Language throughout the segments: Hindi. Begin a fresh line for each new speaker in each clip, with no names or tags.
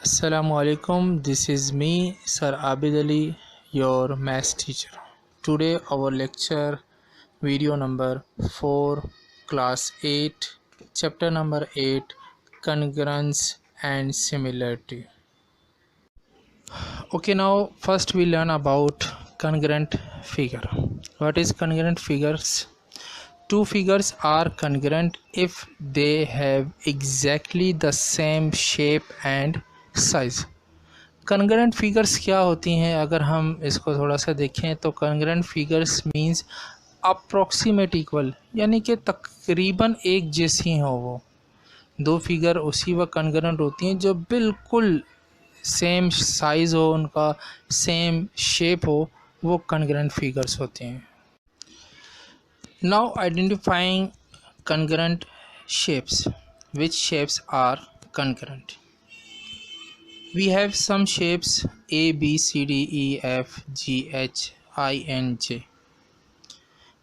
Assalamualaikum. This is me, Sir Abid Ali, your maths teacher. Today, our lecture video number 4, class 8, chapter number 8, congruence and similarity. Okay, now first we learn about congruent figure. What is congruent figures? Two figures are congruent if they have exactly the same shape and size. Congruent figures क्या होती हैं? अगर हम इसको थोड़ा सा देखें तो congruent figures means approximate equal, यानी कि तकरीबन एक जैसी हो। वो दो फिगर उसी वक्त कॉन्ग्रुएंट होती हैं जो बिल्कुल सेम साइज़ हो, उनका सेम शेप हो, वो कॉन्ग्रुएंट फिगर्स होते हैं। Now identifying congruent shapes, which shapes are congruent. We have some shapes A, B, C, D, E, F, G, H, I, N, J.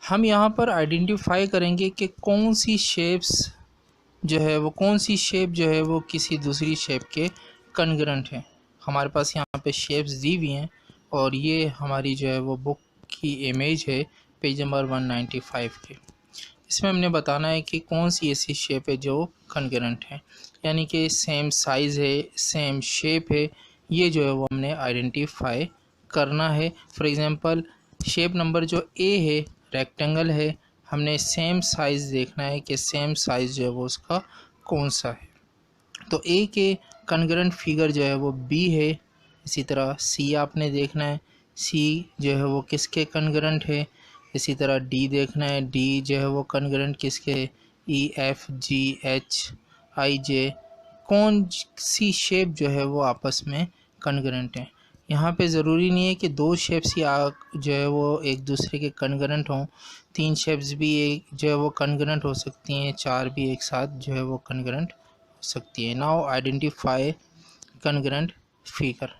हम यहाँ पर आइडेंटिफाई करेंगे कि कौन सी शेप्स जो है वो किसी दूसरी शेप के कॉन्ग्रुएंट हैं। हमारे पास यहाँ पे शेप्स दी हुई हैं और ये हमारी जो है वो बुक की इमेज है, पेज नंबर 195 के। इसमें हमने बताना है कि कौन सी ऐसी शेप है जो कॉन्ग्रुएंट है, यानी कि सेम साइज़ है, सेम शेप है, ये जो है वो हमने आइडेंटिफाई करना है। फॉर एग्ज़ाम्पल शेप नंबर जो ए है, रेक्टेंगल है, हमने सेम साइज़ देखना है कि सेम साइज़ जो है वो उसका कौन सा है। तो ए के कॉन्ग्रुएंट फिगर जो है वो बी है। इसी तरह सी आपने देखना है, सी जो है वो किसके कॉन्ग्रुएंट है। इसी तरह डी देखना है, डी जो है वो कॉन्ग्रुएंट किसके है, ई, एफ, जी, एच, आई, जे, कौन सी शेप जो है वो आपस में कॉन्ग्रुएंट है। यहाँ पे ज़रूरी नहीं है कि दो शेप्स ही जो है वो एक दूसरे के कॉन्ग्रुएंट हों, तीन शेप्स भी एक जो है वो कॉन्ग्रुएंट हो सकती हैं, चार भी एक साथ जो है वो कॉन्ग्रुएंट हो सकती है। Now identify congruent figure.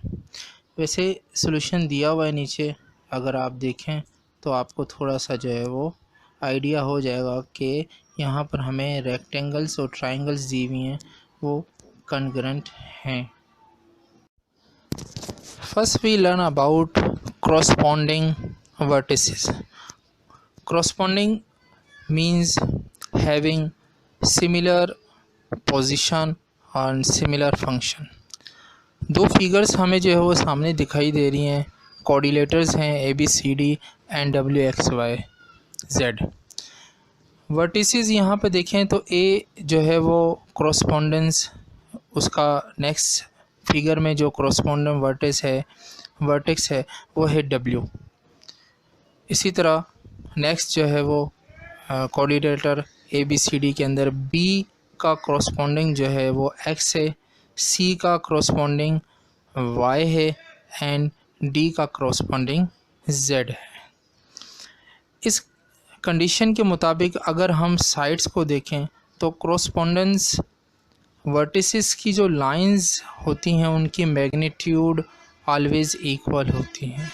वैसे सॉल्यूशन दिया हुआ है नीचे, अगर आप देखें तो आपको थोड़ा सा जो है वो आइडिया हो जाएगा कि यहाँ पर हमें रेक्टेंगल्स और ट्रायंगल्स दी हुई हैं, वो कॉन्ग्रुएंट हैं। First we learn about corresponding vertices. Corresponding means having similar position and similar function. दो फिगर्स हमें जो है वो सामने दिखाई दे रही हैं, कोऑर्डिनेटर्स हैं A B C D and W X Y Z. Vertices यहाँ पे देखें तो ए जो है वो correspondence, उसका नेक्स्ट फिगर में जो corresponding वर्टेक्स है वो है डब्ल्यू। इसी तरह नेक्स्ट जो है वो coordinator A B C D के अंदर बी का corresponding जो है वो एक्स है, सी का corresponding वाई है एंड डी का corresponding जेड है। इस कंडीशन के मुताबिक अगर हम साइड्स को देखें तो correspondence वर्टिसेस की जो लाइंस होती हैं उनकी मैग्नीट्यूड ऑलवेज़ इक्वल होती हैं।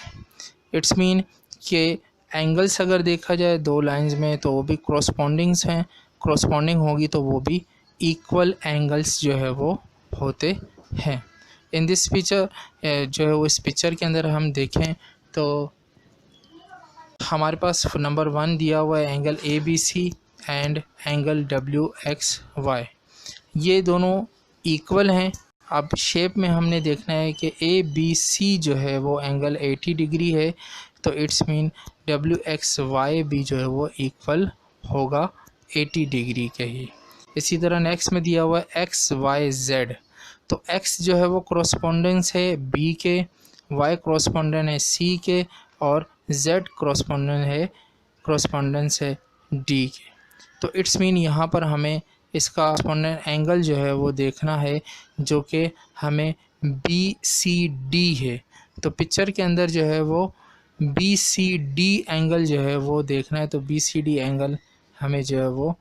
इट्स मीन कि एंगल्स अगर देखा जाए दो लाइंस में तो वो भी corresponding होगी तो वो भी इक्वल एंगल्स जो है वो होते हैं। इन दिस पिक्चर जो है वो इस पिक्चर के अंदर हम देखें तो हमारे पास नंबर 1 दिया हुआ है angle A B C and angle W X Y, ये दोनों इक्वल हैं। अब शेप में हमने देखना है कि ए बी सी जो है वो एंगल 80 डिग्री है, तो it's mean W X Y भी जो है वो इक्वल होगा 80 डिग्री के ही। इसी तरह नेक्स्ट में दिया हुआ है एक्स वाई जेड, तो एक्स जो है वो correspondence है बी के, वाई correspondence है सी के और जेड correspondence है डी के। तो इट्स मीन यहाँ पर हमें इसका corresponding एंगल जो है वो देखना है जो कि हमें बी सी डी है। तो पिक्चर के अंदर जो है वो बी सी डी एंगल जो है वो देखना है, तो बी सी डी एंगल हमें जो है वो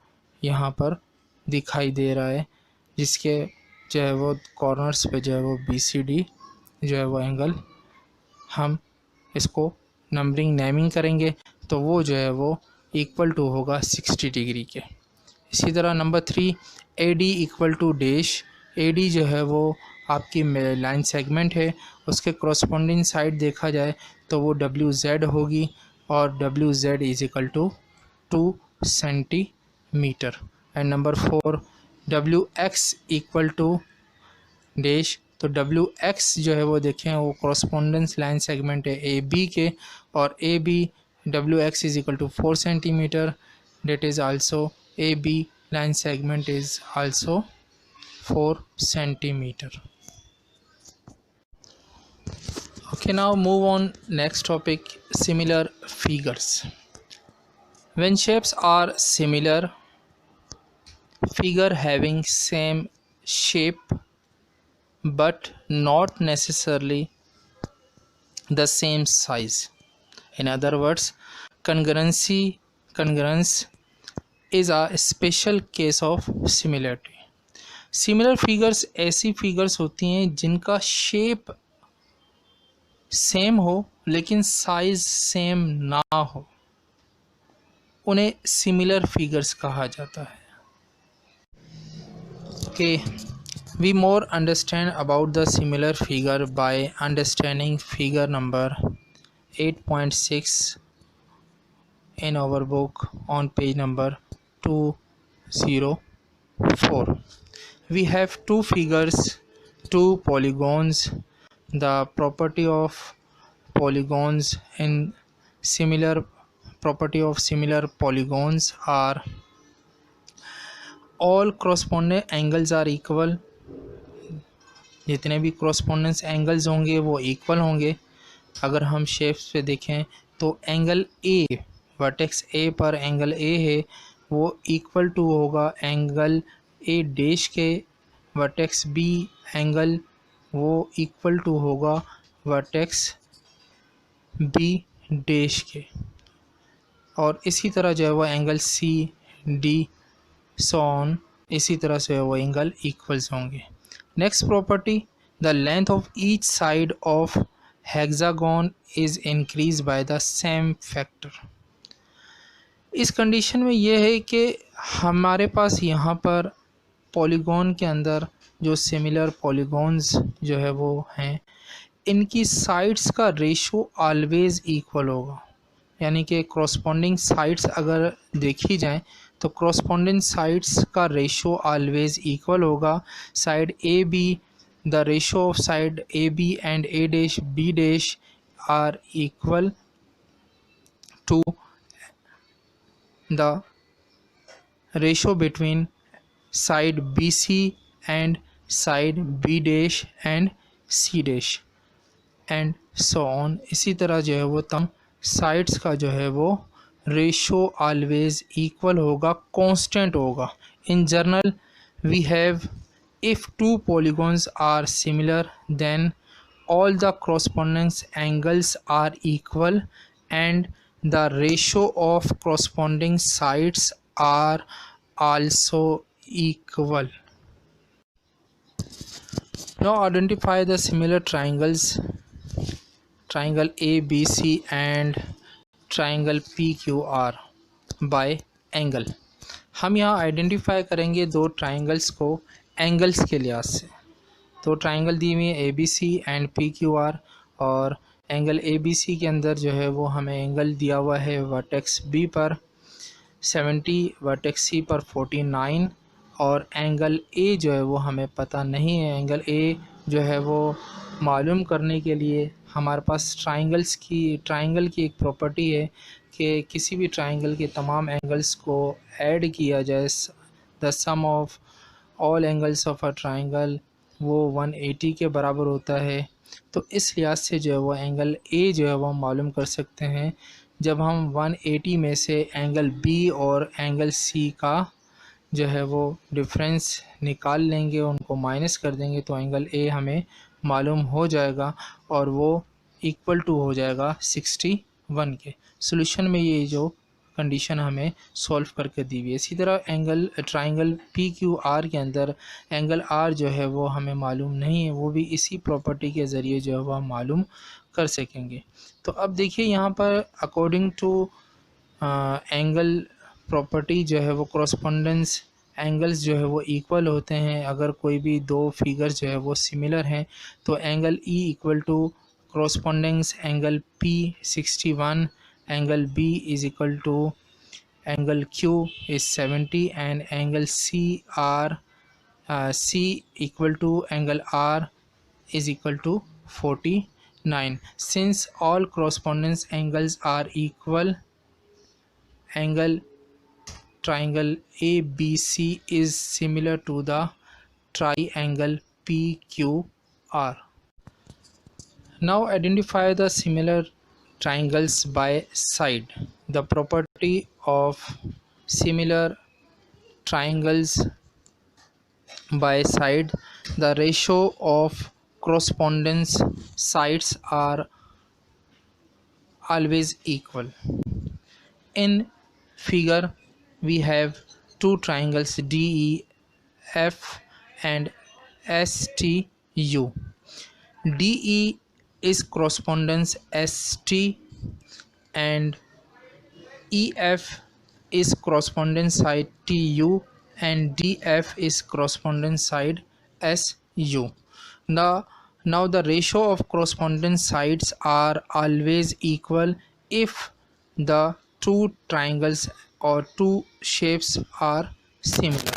यहाँ पर दिखाई दे रहा है, जिसके जो है वो कॉर्नर्स पे जो है वो बी सी डी जो है वो एंगल, हम इसको नेमिंग करेंगे तो वो जो है वो इक्वल टू होगा 60 डिग्री के। इसी तरह number 3 A D equal to dash AD जो है वो आपकी लाइन सेगमेंट है, उसके क्रॉसपोंडिंग साइड देखा जाए तो वो WZ होगी और WZ is equal to 2 centimetre. And number 4 WX equal to dash, तो WX जो है वो देखें वो क्रॉसपोंडेंस लाइन सेगमेंट है AB के, और AB WX is equal to 4 centimetre, that is also AB line segment is also 4 centimeter. Okay, now move on next topic, similar figures. When shapes are similar, figure having same shape but not necessarily the same size. In other words, congruence is a special case of similarity. Similar figures ऐसी फिगर्स होती हैं जिनका शेप सेम हो लेकिन साइज सेम ना हो, उन्हें सिमिलर फिगर्स कहा जाता है। Okay, we more understand about the similar figure by understanding figure number 8.6 in our book on page number 204. We have two figures, two polygons. The property of polygons in similar polygons are all corresponding angles are equal. जितने भी correspondence angles होंगे वो equal होंगे। अगर हम शेप्स पे देखें तो एंगल ए, वर्टेक्स ए पर एंगल ए है वो इक्वल टू होगा एंगल ए डैश के, वर्टेक्स बी एंगल वो इक्वल टू होगा वर्टेक्स बी डैश के, और इसी तरह जो है वो एंगल सी डी सॉन इसी तरह से वो एंगल इक्वल्स होंगे। Next property, the length of each side of hexagon is increase by the same factor. इस कंडीशन में यह है कि हमारे पास यहाँ पर पॉलीगॉन के अंदर जो सिमिलर पॉलीगॉन्स जो है वो हैं, इनकी साइड्स का रेशो ऑलवेज इक्वल होगा। यानी कि क्रॉसपॉन्डिंग साइड्स अगर देखी जाए तो क्रॉसपॉन्डिंग साइड्स का रेशो ऑलवेज इक्वल होगा। Side A B, the ratio of side A B and A dash B dash are equal to the ratio between side B C and side B dash and C dash and so on. इसी तरह जो है वो तम साइड्स का जो है वो रेशो ऑलवेज इक्वल होगा, कांस्टेंट होगा। In general we have, if two polygons are similar then all the corresponding angles are equal and the ratio of corresponding sides are also equal. Now identify the similar triangles, triangle ABC and triangle PQR by angle. हम यहाँ आइडेंटिफाई करेंगे दो ट्राइंगल्स को एंगल्स के लिहाज से। तो ट्राइंगल दी हुई है ABC एंड PQR, और एंगल ABC के अंदर जो है वो हमें एंगल दिया हुआ है वर्टेक्स B पर 70, वर्टेक्स C पर 49, और एंगल A जो है वो हमें पता नहीं है। एंगल A जो है वो मालूम करने के लिए हमारे पास ट्राइंगल की एक प्रॉपर्टी है कि किसी भी ट्राइंगल के तमाम एंगल्स को ऐड किया जाए, the sum of all angles of a triangle वो 180 के बराबर होता है। तो इस लिहाज से जो है वो एंगल ए जो है वो हम मालूम कर सकते हैं। जब हम 180 में से एंगल बी और एंगल सी का जो है वो डिफरेंस निकाल लेंगे, उनको माइनस कर देंगे, तो एंगल ए हमें मालूम हो जाएगा और वो इक्वल टू हो जाएगा 61 के। सॉल्यूशन में ये जो कंडीशन हमें सॉल्व करके दी हुई है। इसी तरह ट्राइंगल PQR के अंदर एंगल R जो है वो हमें मालूम नहीं है, वो भी इसी प्रॉपर्टी के ज़रिए जो है वह मालूम कर सकेंगे। तो अब देखिए यहाँ पर अकॉर्डिंग टू एंगल प्रॉपर्टी जो है वो कॉरस्पॉन्डेंस एंगल्स जो है वो इक्वल होते हैं। अगर कोई भी दो फिगर्स जो है वो सिमिलर हैं तो angle E equal to corresponding angle P 61, angle B is equal to angle Q is 70, and angle C equal to angle R is equal to 49. Since all correspondence angles are equal, angle triangle ABC is similar to the triangle PQR. Now identify the similar triangles by side. The property of similar triangles by side: the ratio of correspondence sides are always equal. In figure we have two triangles DEF and STU. DE is correspondence ST and EF is correspondence side TU and DF is correspondence side SU. Now the ratio of correspondence sides are always equal if the two triangles or two shapes are similar.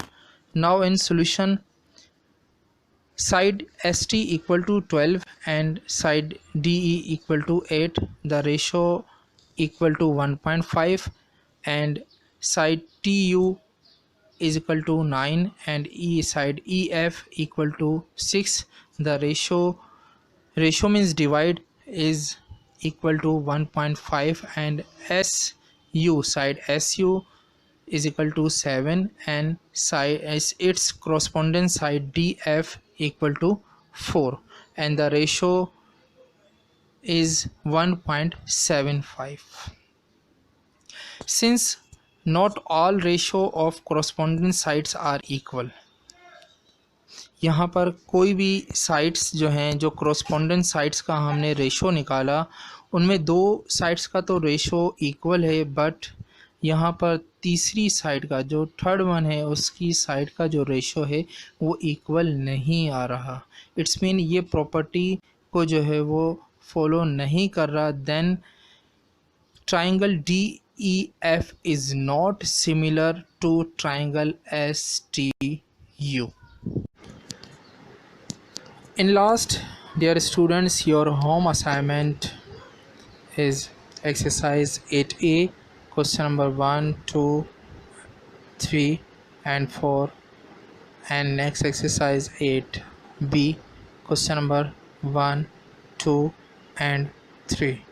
Now in solution, side ST equal to 12 and side DE equal to 8, the ratio equal to 1.5, and side TU is equal to 9 and side EF equal to 6, the ratio means divide is equal to 1.5, and side SU is equal to 7, and side as its corresponding side DF equal to 4, and the ratio is 1.75. Since not all ratio of corresponding sides are equal, यहाँ पर कोई भी साइड्स जो हैं, जो corresponding साइड्स का हमने रेशो निकाला, उनमें दो साइड्स का तो रेशो इक्वल है, बट यहाँ पर तीसरी साइड का जो थर्ड वन है उसकी साइड का जो रेशो है वो इक्वल नहीं आ रहा. इट्स मीन ये प्रॉपर्टी को जो है वो फॉलो नहीं कर रहा. Then triangle DEF is not similar to triangle STU. In last, dear students, your home assignment is exercise 8A, question number 1, 2, 3 and 4, and next exercise 8B, question number 1, 2 and 3.